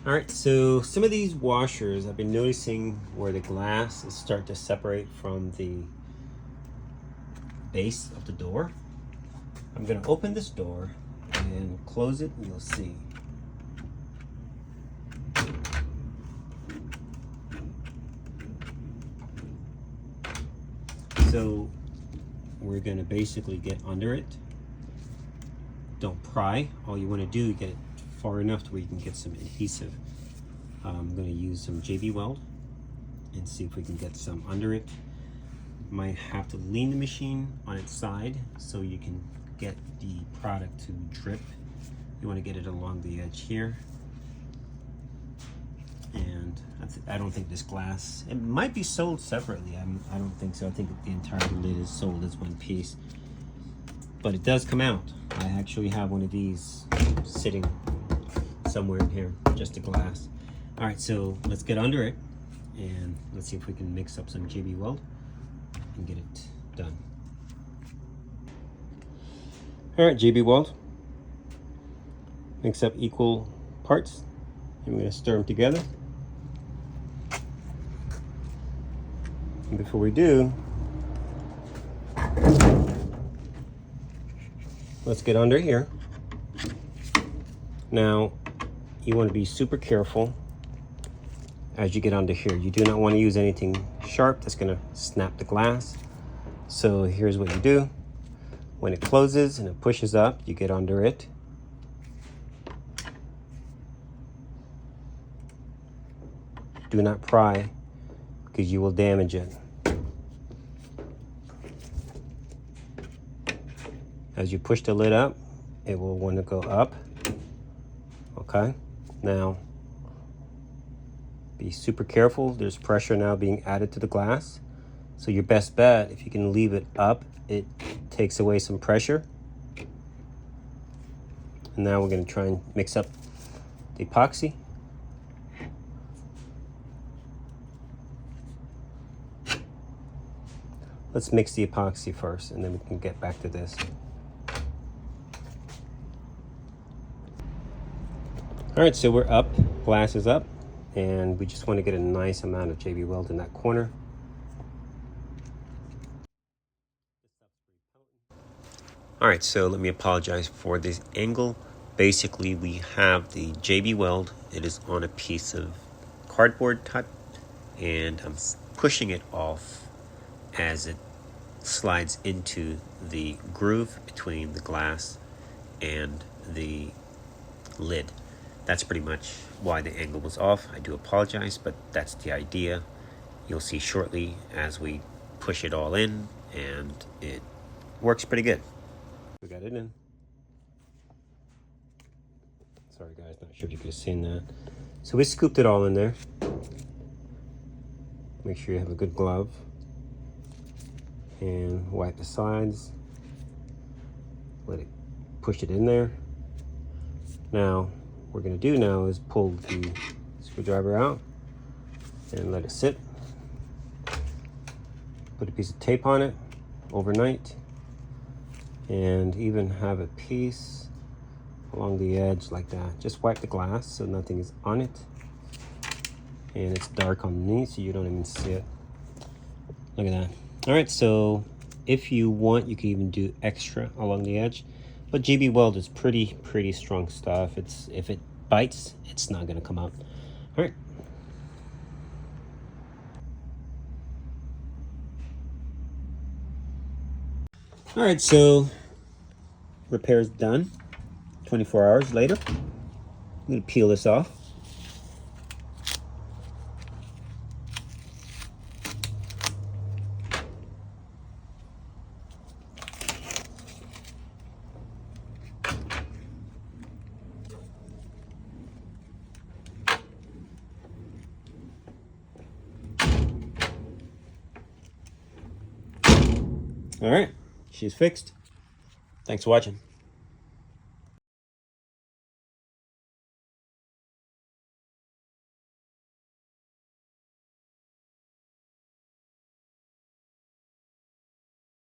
All right, so some of these washers, I've been noticing where the glass is starting to separate from the base of the door. I'm gonna open this door and close it, and you'll see. So we're gonna basically get under it. Don't pry. All you wanna do is get it far enough to where you can get some adhesive. I'm gonna use some JB Weld and see if we can get some under it. Might have to lean the machine on its side so you can get the product to drip. You wanna get it along the edge here. And I don't think this glass, it might be sold separately. I don't think so. I think the entire lid is sold as one piece. But it does come out. I actually have one of these sitting somewhere in here, just a glass. All right, so let's get under it and let's see if we can mix up some JB Weld and get it done. All right, JB Weld. Mix up equal parts. And we're gonna stir them together. And before we do, let's get under here. Now, you want to be super careful as you get under here. You do not want to use anything sharp that's going to snap the glass. So here's what you do. When it closes and it pushes up, you get under it. Do not pry because you will damage it. As you push the lid up, it will want to go up. Okay, now be super careful. There's pressure now being added to the glass. So your best bet, if you can leave it up, it takes away some pressure. And now we're going to try and mix up the epoxy. Let's mix the epoxy first, and then we can get back to this. All right, so we're up, glass is up, and we just want to get a nice amount of JB Weld in that corner. All right, so let me apologize for this angle. Basically, we have the JB Weld. It is on a piece of cardboard type, and I'm pushing it off as it slides into the groove between the glass and the lid. That's pretty much why the angle was off. I do apologize, but that's the idea. You'll see shortly as we push it all in, and it works pretty good. We got it in. Sorry guys, not sure if you could have seen that. So we scooped it all in there. Make sure you have a good glove. And wipe the sides. Let it push it in there. Now, what we're going to do now is pull the screwdriver out and let it sit. Put a piece of tape on it overnight, and even have a piece along the edge like that. Just wipe the glass so nothing is on it, and it's dark underneath so you don't even see it. Look at that. All right, so if you want, you can even do extra along the edge. But JB Weld is pretty strong stuff. If it bites, it's not gonna come out. All right. All right, so repair's done. 24 hours later. I'm gonna peel this off. All right, she's fixed. Thanks for watching.